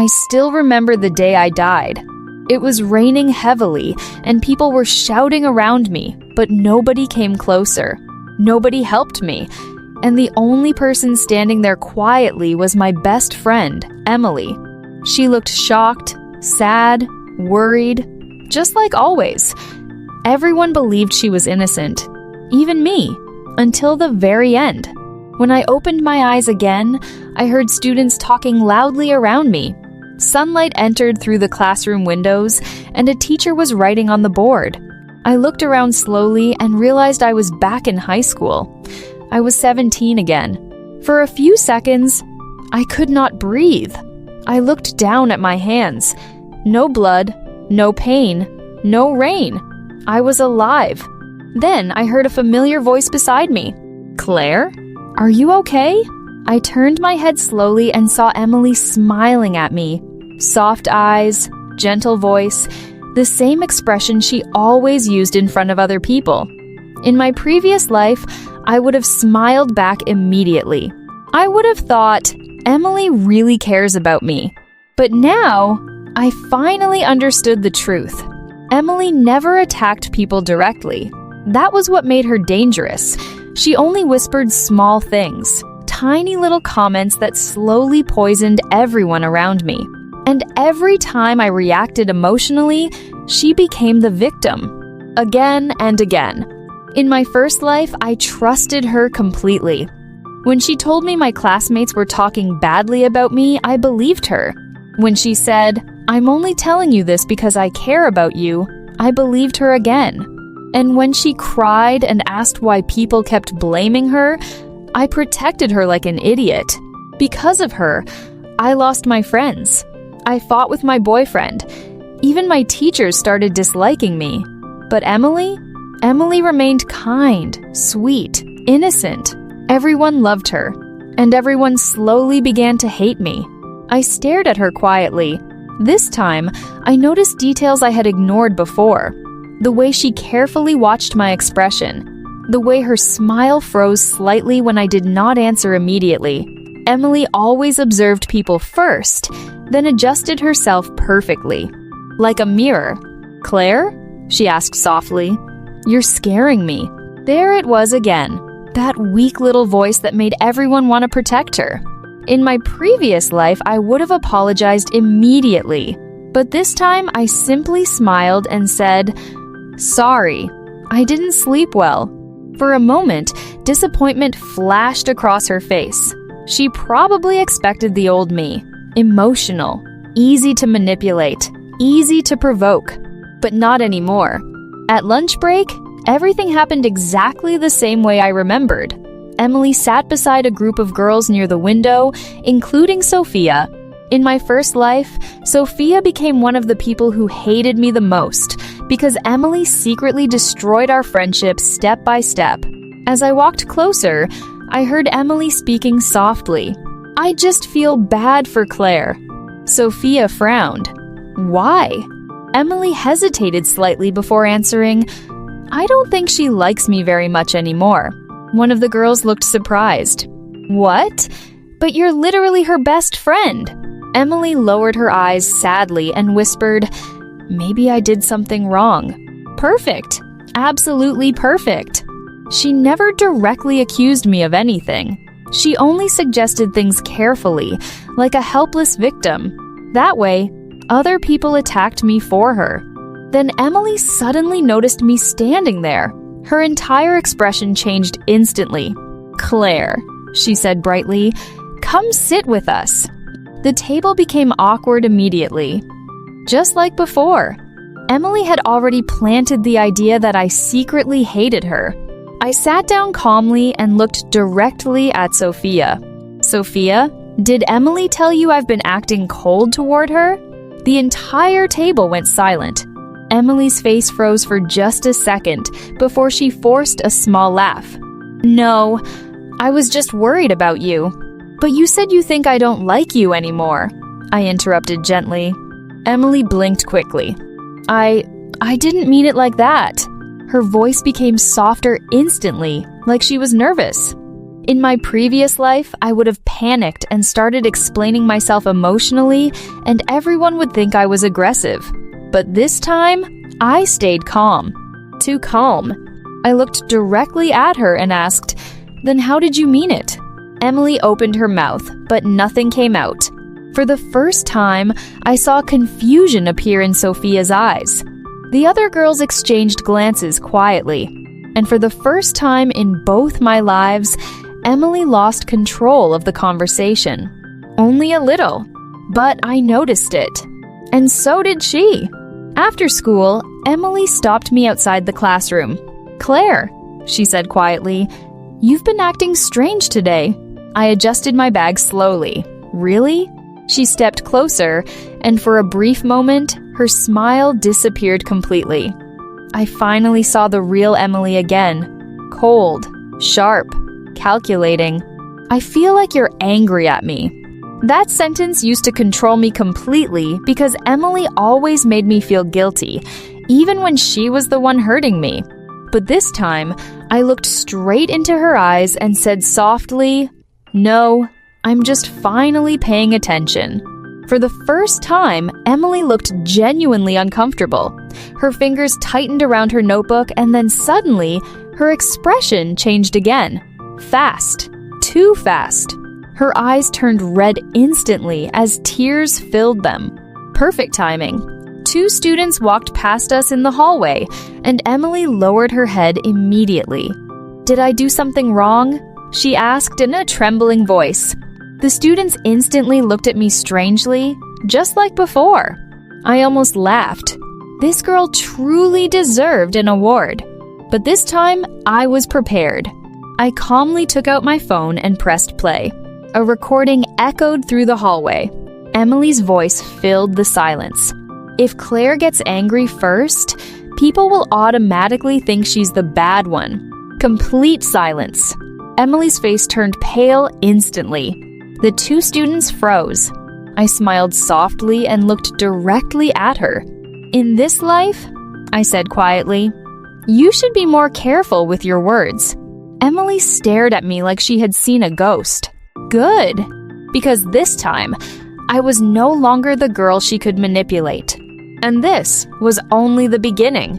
I still remember the day I died. It was raining heavily, and people were shouting around me, but nobody came closer. Nobody helped me, and the only person standing there quietly was my best friend, Emily. She looked shocked, sad, worried, just like always. Everyone believed she was innocent, even me, until the very end. When I opened my eyes again, I heard students talking loudly around me. Sunlight entered through the classroom windows, and a teacher was writing on the board. I looked around slowly and realized I was back in high school. I was 17 again. For a few seconds, I could not breathe. I looked down at my hands. No blood, no pain, no rain. I was alive. Then I heard a familiar voice beside me. "Claire, are you okay?" I turned my head slowly and saw Emily smiling at me. Soft eyes, gentle voice, the same expression she always used in front of other people. In my previous life, I would have smiled back immediately. I would have thought, Emily really cares about me. But now, I finally understood the truth. Emily never attacked people directly. That was what made her dangerous. She only whispered small things, tiny little comments that slowly poisoned everyone around me. And every time I reacted emotionally, she became the victim. Again and again. In my first life, I trusted her completely. When she told me my classmates were talking badly about me, I believed her. When she said, "I'm only telling you this because I care about you," I believed her again. And when she cried and asked why people kept blaming her, I protected her like an idiot. Because of her, I lost my friends. I fought with my boyfriend. Even my teachers started disliking me. But Emily remained kind, sweet, innocent. Everyone loved her, and everyone slowly began to hate me. I stared at her quietly. This time, I noticed details I had ignored before. The way she carefully watched my expression. The way her smile froze slightly when I did not answer immediately. Emily always observed people first, then adjusted herself perfectly. Like a mirror. "Claire?" she asked softly. "You're scaring me." There it was again. That weak little voice that made everyone want to protect her. In my previous life, I would have apologized immediately. But this time, I simply smiled and said, "Sorry, I didn't sleep well." For a moment, disappointment flashed across her face. She probably expected the old me. Emotional, easy to manipulate, easy to provoke. But not anymore. At lunch break, everything happened exactly the same way I remembered. Emily sat beside a group of girls near the window, including Sophia. In my first life, Sophia became one of the people who hated me the most because Emily secretly destroyed our friendship step by step. As I walked closer, I heard Emily speaking softly. "I just feel bad for Claire." Sophia frowned. "Why?" Emily hesitated slightly before answering, "I don't think she likes me very much anymore." One of the girls looked surprised. "What? But you're literally her best friend." Emily lowered her eyes sadly and whispered, "Maybe I did something wrong." Perfect. Absolutely perfect. She never directly accused me of anything. She only suggested things carefully, like a helpless victim. That way, other people attacked me for her. Then Emily suddenly noticed me standing there. Her entire expression changed instantly. "Claire," she said brightly, "come sit with us." The table became awkward immediately. Just like before, Emily had already planted the idea that I secretly hated her. I sat down calmly and looked directly at Sophia. "Sophia, did Emily tell you I've been acting cold toward her?" The entire table went silent. Emily's face froze for just a second before she forced a small laugh. "No, I was just worried about you." "But you said you think I don't like you anymore," I interrupted gently. Emily blinked quickly. I didn't mean it like that." Her voice became softer instantly, like she was nervous. In my previous life, I would have panicked and started explaining myself emotionally, and everyone would think I was aggressive. But this time, I stayed calm. Too calm. I looked directly at her and asked, "Then how did you mean it?" Emily opened her mouth, but nothing came out. For the first time, I saw confusion appear in Sophia's eyes. The other girls exchanged glances quietly, and for the first time in both my lives, Emily lost control of the conversation. Only a little, but I noticed it. And so did she. After school, Emily stopped me outside the classroom. "Claire," she said quietly, "you've been acting strange today." I adjusted my bag slowly. "Really?" She stepped closer, and for a brief moment, her smile disappeared completely. I finally saw the real Emily again. Cold, sharp, calculating. "I feel like you're angry at me." That sentence used to control me completely because Emily always made me feel guilty, even when she was the one hurting me. But this time, I looked straight into her eyes and said softly, "No, I'm just finally paying attention." For the first time, Emily looked genuinely uncomfortable. Her fingers tightened around her notebook, and then suddenly, her expression changed again. Fast. Too fast. Her eyes turned red instantly as tears filled them. Perfect timing. 2 students walked past us in the hallway, and Emily lowered her head immediately. "Did I do something wrong?" she asked in a trembling voice. The students instantly looked at me strangely, just like before. I almost laughed. This girl truly deserved an award. But this time, I was prepared. I calmly took out my phone and pressed play. A recording echoed through the hallway. Emily's voice filled the silence. If Claire gets angry first, people will automatically think she's the bad one. Complete silence. Emily's face turned pale instantly. The 2 students froze. I smiled softly and looked directly at her. "In this life," I said quietly, "you should be more careful with your words." Emily stared at me like she had seen a ghost. Good, because this time, I was no longer the girl she could manipulate. And this was only the beginning.